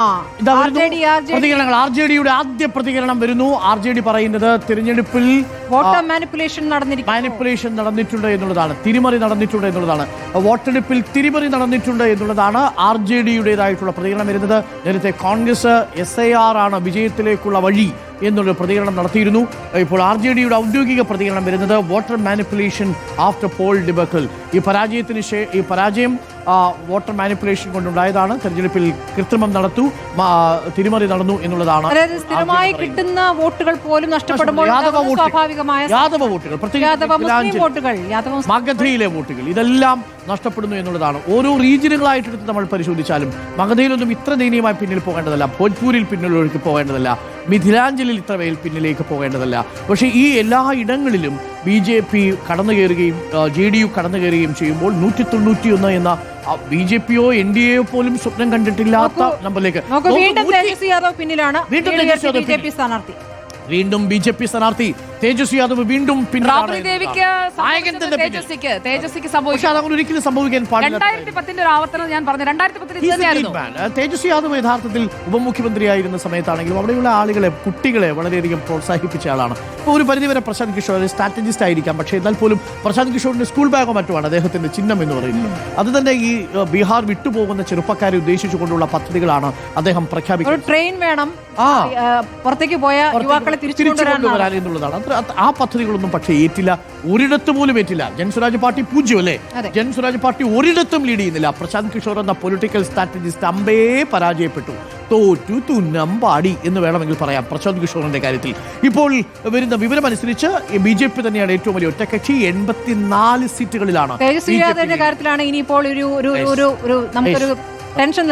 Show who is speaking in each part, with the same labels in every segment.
Speaker 1: പ്രതികരണങ്ങൾ RJDയുടെ ആദ്യ പ്രതികരണം വരുന്നു. RJD പറയുന്നത് തിരഞ്ഞെടുപ്പിൽ
Speaker 2: വോട്ടർ മാനിപ്പുലേഷൻ
Speaker 1: നടന്നിട്ടുണ്ട് എന്നുള്ളതാണ്, തിരിമറി നടന്നിട്ടുണ്ട് എന്നുള്ളതാണ്, വോട്ടെടുപ്പിൽ തിരിമറി നടന്നിട്ടുണ്ട് എന്നുള്ളതാണ് RJDയുടേതായിട്ടുള്ള പ്രതികരണം വരുന്നത്. നേരത്തെ കോൺഗ്രസ് SIR ആണ് വിജയത്തിലേക്കുള്ള വഴി എന്നുള്ള പ്രതികരണം നടത്തിയിരുന്നു. ഇപ്പോൾ RJDയുടെ ഔദ്യോഗിക പ്രതികരണം വരുന്നത് വോട്ടർ മാനിപ്പുലേഷൻ ആഫ്റ്റർ പോൾ ഡിബക്കിൾ. ഈ പരാജയം വോട്ടർ മാനിപ്പുലേഷൻ കൊണ്ടുണ്ടായതാണ്. തെരഞ്ഞെടുപ്പിൽ കൃത്രിമം നടന്നു, തിരിമറി നടന്നു എന്നുള്ളതാണ്.
Speaker 2: സ്ഥിരമായി കിട്ടുന്ന വോട്ടുകൾ പോലും നഷ്ടപ്പെടുമ്പോൾ യാദവ വോട്ടുകൾ,
Speaker 1: മഗധയിലെ വോട്ടുകൾ ഇതെല്ലാം നഷ്ടപ്പെടുന്നു എന്നുള്ളതാണ്. ഓരോ റീജിയനുകളായിട്ട് എടുത്ത് നമ്മൾ പരിശോധിച്ചാലും മഗധയിലൊന്നും ഇത്ര ദയനീയമായി പിന്നിൽ പോകേണ്ടതല്ല, ഭോജ്പൂരിൽ പിന്നിലേക്ക് പോകേണ്ടതല്ല, മിഥിലാഞ്ചലിൽ ഇത്ര മേൽ പിന്നിലേക്ക് പോകേണ്ടതല്ല. പക്ഷേ ഈ എല്ലാ ഇടങ്ങളിലും BJP കടന്നു കയറുകയും JDU കടന്നു കയറുകയും ചെയ്യുമ്പോൾ 191 എന്ന BJPയോ NDAയോ പോലും സ്വപ്നം കണ്ടിട്ടില്ലാത്ത നമ്പറിലേക്ക് വീണ്ടും BJP സ്ഥാനാർത്ഥി തേജസ്വി യാദവ് വീണ്ടും ഒരിക്കലും സംഭവിക്കാൻ പാടില്ല. തേജസ്വി യാദവ് യഥാർത്ഥത്തിൽ ഉപമുഖ്യമന്ത്രിയായിരുന്ന സമയത്താണെങ്കിലും അവിടെയുള്ള ആളുകളെ, കുട്ടികളെ വളരെയധികം പ്രോത്സാഹിപ്പിച്ച ആളാണ്. ഇപ്പോൾ ഒരു പരിധിവരെ പ്രശാന്ത് കിഷോർ സ്ട്രാറ്റജിസ്റ്റ് ആയിരിക്കാം, പക്ഷേ എന്നാൽ പോലും പ്രശാന്ത് കിഷോറിന്റെ സ്കൂൾ ബാഗോ മറ്റുമാണ് അദ്ദേഹത്തിന്റെ ചിഹ്നം എന്ന് പറയുന്നത്. അത് തന്നെ ഈ ബീഹാർ വിട്ടുപോകുന്ന ചെറുപ്പക്കാരെ ഉദ്ദേശിച്ചുകൊണ്ടുള്ള പദ്ധതികളാണ് അദ്ദേഹം പ്രഖ്യാപിക്കുന്നത്.
Speaker 2: ട്രെയിൻ വേണം, പുറത്തേക്ക് പോയ യുവാക്കളെ
Speaker 1: തിരിച്ചുകൊണ്ടുവരാൻ എന്നുള്ളതാണ്. ആ പദ്ധതികളൊന്നും പക്ഷേ ഏറ്റില്ല, ഒരിടത്തും പോലും ഏറ്റില്ല. ജൻസ്വരാജ് പാർട്ടി 0 അല്ലേ? ജൻസ്വരാജ് പാർട്ടി ഒരിടത്തും ലീഡ് ചെയ്യുന്നില്ല. പ്രശാന്ത് കിഷോർ എന്ന പൊളിറ്റിക്കൽ സ്ട്രാറ്റജിസ്റ്റ് പരാജയപ്പെട്ടു, തോറ്റു, തുന്നം പാടി എന്ന് വേണമെങ്കിൽ പറയാം പ്രശാന്ത് കിഷോറിന്റെ കാര്യത്തിൽ. ഇപ്പോൾ വരുന്ന വിവരമനുസരിച്ച് BJP തന്നെയാണ് ഏറ്റവും വലിയ ഒറ്റക്കക്ഷി. 84 സീറ്റുകളിലാണ്.
Speaker 2: കാര്യത്തിലാണ് ഇനിയിപ്പോൾ നമുക്കൊരു ടെൻഷൻ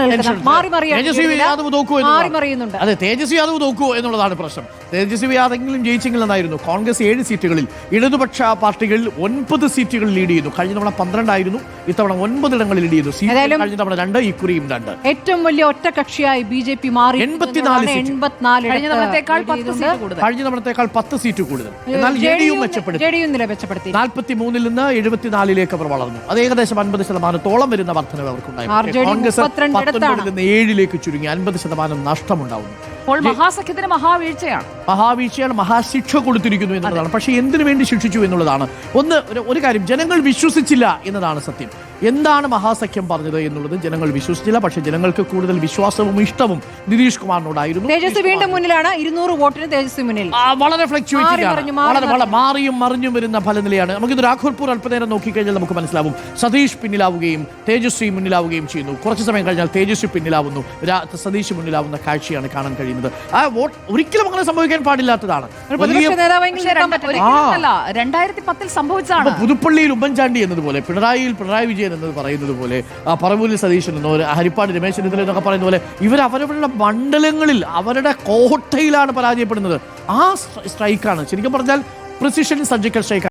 Speaker 1: അതെ, തേജസ്വി യാദവ് നോക്കൂ എന്നുള്ളതാണ് പ്രശ്നം. തേജസ്വി യാദവെങ്കിലും ജയിച്ചെങ്കിൽ എന്നായിരുന്നു. കോൺഗ്രസ് 7 സീറ്റുകളിൽ, ഇടതുപക്ഷ പാർട്ടികൾ 9 സീറ്റുകൾ ലീഡ് ചെയ്യുന്നു. കഴിഞ്ഞ തവണ 12 ആയിരുന്നു, ഇത്തവണ 9 ഇടങ്ങളിൽ ലീഡ് ചെയ്തു. കഴിഞ്ഞ തവണ 2, ഇക്കുറിയും 2.
Speaker 2: ഏറ്റവും വലിയ ഒറ്റക്കക്ഷിയായി BJP മാറി.
Speaker 1: 84 കഴിഞ്ഞ തവണത്തേക്കാൾ 10 സീറ്റ് കൂടുതൽ. എന്നാൽ JDU മെച്ചപ്പെടുത്തി. 43 നിന്ന് 74 അവർ വളർന്നു. അത് ഏകദേശം 50% വരുന്ന വർധനവ് അവർക്കുണ്ടായി. കോൺഗ്രസ് 19 നിന്ന് 7 ചുരുങ്ങി. 50% നഷ്ടമുണ്ടാവുന്നു.
Speaker 2: മഹാസഖ്യത്തിന്
Speaker 1: മഹാവീഴ്ചയാണ്, മഹാശിക്ഷ കൊടുത്തിരിക്കുന്നു എന്നുള്ളതാണ്. പക്ഷേ എന്തിനു വേണ്ടി ശിക്ഷിച്ചു എന്നുള്ളതാണ് ഒരു കാര്യം. ജനങ്ങൾ വിശ്വസിച്ചില്ല എന്നതാണ് സത്യം. എന്താണ് മഹാസഖ്യം പറഞ്ഞത് എന്നുള്ളത് ജനങ്ങൾ വിശ്വസിച്ചില്ല. പക്ഷേ ജനങ്ങൾക്ക് കൂടുതൽ വിശ്വാസവും ഇഷ്ടവും നിതീഷ് കുമാറിനോടായിരുന്നു.
Speaker 2: വീണ്ടും മുന്നിലാണ്, 200 വോട്ടിന് തേജസ്വി മുന്നിൽ.
Speaker 1: വളരെ ഫ്ലക്ച്വേറ്റിംഗ്, വളരെ മാറിയും മറിഞ്ഞും വരുന്ന ഫലനിലയാണ്. നമുക്കിത് രാഘോൽപൂർ അല്പനേരം നോക്കിക്കഴിഞ്ഞാൽ നമുക്ക് മനസ്സിലാവും. സതീഷ് പിന്നിലാവുകയും തേജസ്വി മുന്നിലാവുകയും ചെയ്യുന്നു. കുറച്ച് സമയം കഴിഞ്ഞാൽ തേജസ്വി പിന്നിലാവുന്നു, സതീഷ് മുന്നിലാവുന്ന കാഴ്ചയാണ് കാണാൻ കഴിയുന്നത്. ആ വോട്ട് ഒരിക്കലും അങ്ങനെ സംഭവിക്കാൻ പാടില്ലാത്തതാണ്.
Speaker 2: 2010 സംഭവിച്ചതാണ്.
Speaker 1: പുതുപ്പള്ളിയിൽ ഉമ്മൻചാണ്ടി എന്നതുപോലെ, പിണറായി വിജയൻ എന്നത് പറയുന്നത് പോലെ, പറവൂരിൽ സതീശൻ എന്നോ ഹരിപ്പാട് രമേശ് ചെന്നിത്തല എന്നൊക്കെ പറയുന്ന പോലെ ഇവർ അവരവരുടെ മണ്ഡലങ്ങളിൽ, അവരുടെ കോട്ടയിലാണ് പരാജയപ്പെടുന്നത്. ആ സ്ട്രൈക്കാണ് ശരിക്കും പറഞ്ഞാൽ പ്രിസിഷൻ സർജിക്കൽ സ്ട്രൈക്ക്.